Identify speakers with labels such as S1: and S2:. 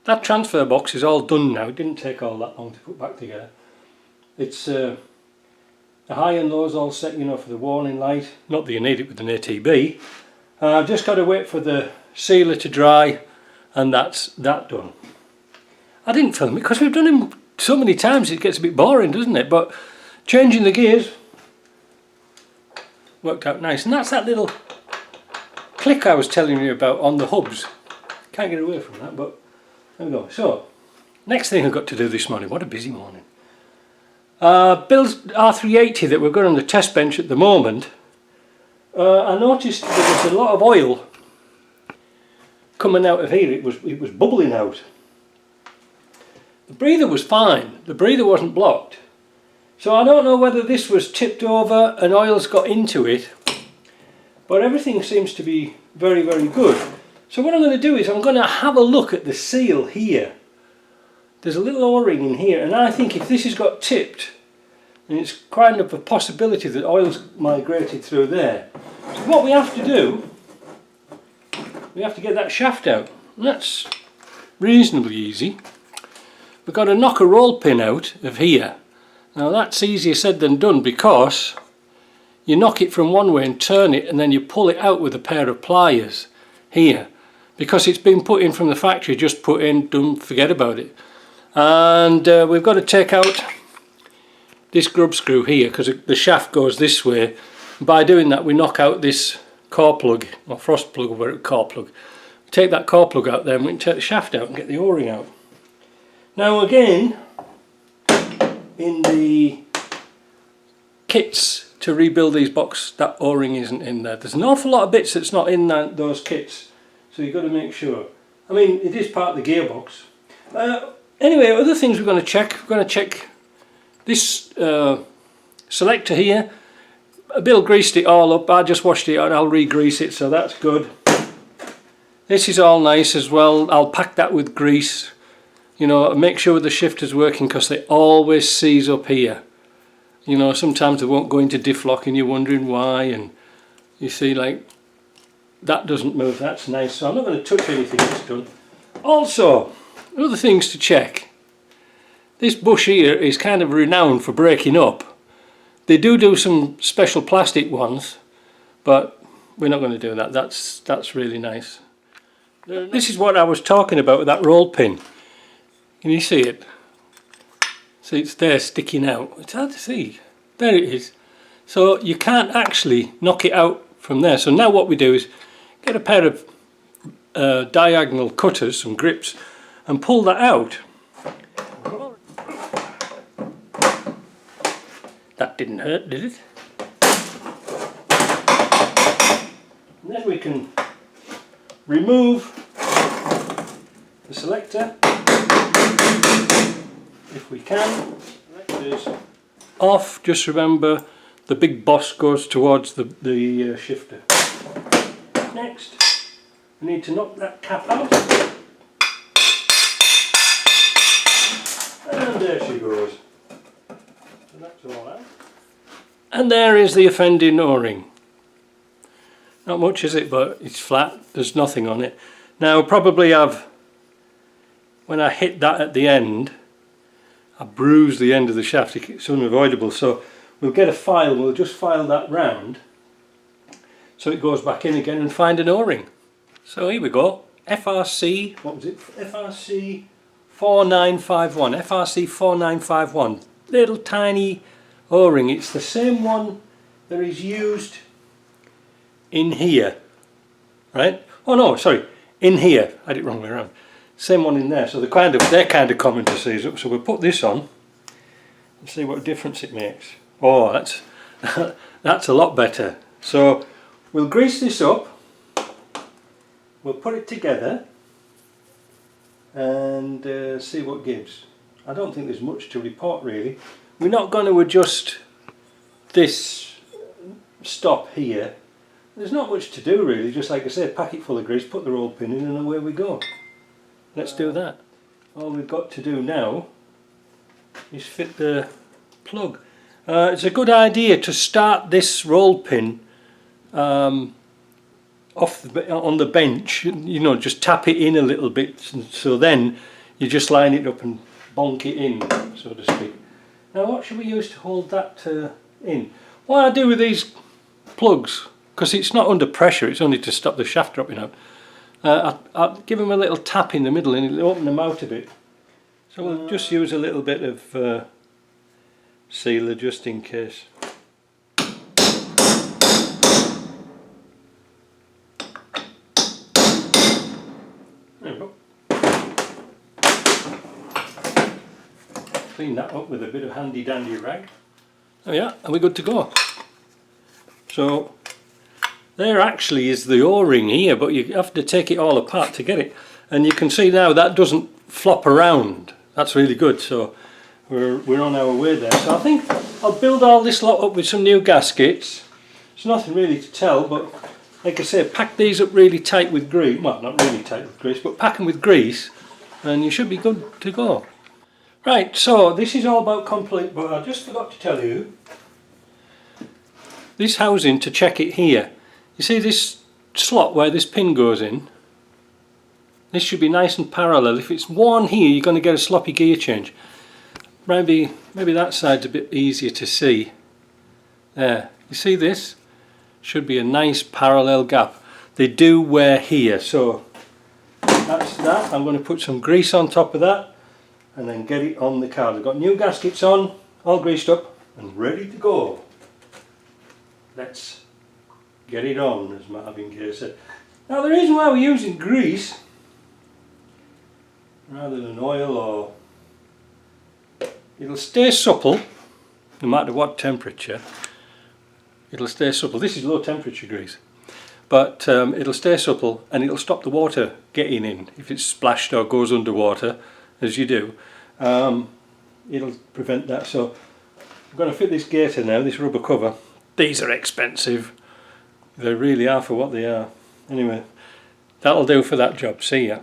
S1: that transfer box is all done now. It didn't take all that long to put back together. It's the high and low's all set, you know, for the warning light. Not that you need it with an ATB. I've just got to wait for the sealer to dry, and that's that done. I didn't film it because we've done them so many times it gets a bit boring, doesn't it? But changing the gears worked out nice. And that's that little click I was telling you about on the hubs. Can't get away from that, but there we go. So, next thing I've got to do this morning. What a busy morning. Bill's R380 that we've got on the test bench at the moment. I noticed there was a lot of oil coming out of here. It was bubbling out. The breather was fine. The breather wasn't blocked. So I don't know whether this was tipped over and oil's got into it, but everything seems to be very, very good. So what I'm going to do is I'm going to have a look at the seal here. There's a little O-ring in here, and I think if this has got tipped, then it's kind of a possibility that oil's migrated through there. So what we have to do, we have to get that shaft out. And that's reasonably easy. We've got to knock a roll pin out of here. Now that's easier said than done, because you knock it from one way and turn it, and then you pull it out with a pair of pliers here. Because it's been put in from the factory, just put in, don't forget about it. And we've got to take out this grub screw here, because the shaft goes this way. By doing that, we knock out this core plug, or frost plug, or core plug. Take that core plug out there, and we can take the shaft out and get the O-ring out. Now again, in the kits to rebuild these boxes, that O-ring isn't in there. There's an awful lot of bits that's not in those kits, so you've got to make sure. I mean, it is part of the gearbox. Anyway, other things we're going to check. We're going to check this selector here. Bill greased it all up. I just washed it out. I'll re-grease it, so that's good. This is all nice as well. I'll pack that with grease. You know, make sure the shifter's working, because they always seize up here. You know, sometimes they won't go into diff lock and you're wondering why, and you see, like, that doesn't move. That's nice. So I'm not going to touch anything that's done. Also, other things to check. This bush here is kind of renowned for breaking up. They do some special plastic ones, but we're not going to do that. That's really nice. This is what I was talking about with that roll pin. Can you see it? See, it's there sticking out. It's hard to see. There it is. So you can't actually knock it out from there. So now what we do is get a pair of diagonal cutters, some grips, and pull that out. That didn't hurt, did it? And then we can remove the selector. If we can. Selector's off. Just remember, the big boss goes towards the shifter. Next, we need to knock that cap out. And there she goes. So that's all out. And there is the offending O-ring. Not much, is it? But it's flat. There's nothing on it. Now, probably when I hit that at the end, I bruised the end of the shaft. It's unavoidable. So we'll get a file. We'll just file that round, so it goes back in again, and find an O-ring. So here we go. FRC, what was it? FRC 4951. FRC 4951. Little tiny O-ring. It's the same one that is used in here, right? Oh no, sorry, in here. I had it wrong way around. Same one in there. So they're kind of common to seize up. So we'll put this on and see what difference it makes. Oh, that's a lot better. So we'll grease this up. We'll put it together and see what gives. I don't think there's much to report really. We're not going to adjust this stop here. There's not much to do really, just like I said, pack it full of grease, put the roll pin in, and away we go. Let's do that. All we've got to do now is fit the plug. It's a good idea to start this roll pin on the bench, you know, just tap it in a little bit, so then You just line it up and bonk it in, so to speak. Now what should we use to hold that in? What I do with these plugs, because it's not under pressure, it's only to stop the shaft dropping out, I'll give them a little tap in the middle and it'll open them out a bit. So we'll just use a little bit of sealer just in case. There we go. Clean that up with a bit of handy dandy rag. Oh yeah, and we're good to go. So there actually is the O-ring here, but you have to take it all apart to get it. And you can see now that doesn't flop around. That's really good. So we're on our way there. So I think I'll build all this lot up with some new gaskets. There's nothing really to tell, but like I say, pack these up really tight with grease. Well, not really tight with grease, but pack them with grease and you should be good to go. Right, so this is all about complete, but I just forgot to tell you, this housing, to check it here, you see this slot where this pin goes in? This should be nice and parallel. If it's worn here, you're going to get a sloppy gear change. Maybe that side's a bit easier to see. There, you see this? Should be a nice parallel gap. They do wear here, so that's that. I'm going to put some grease on top of that and then get it on the car. I've got new gaskets on, all greased up and ready to go. Let's get it on, as Marvin Gaye said. Now the reason why we're using grease rather than oil, or it'll stay supple no matter what temperature. It'll stay supple. This is low temperature grease, but it'll stay supple and it'll stop the water getting in. If it's splashed or goes underwater, as you do, it'll prevent that. So I'm going to fit this gaiter now, this rubber cover. These are expensive. They really are for what they are. Anyway, that'll do for that job. See ya.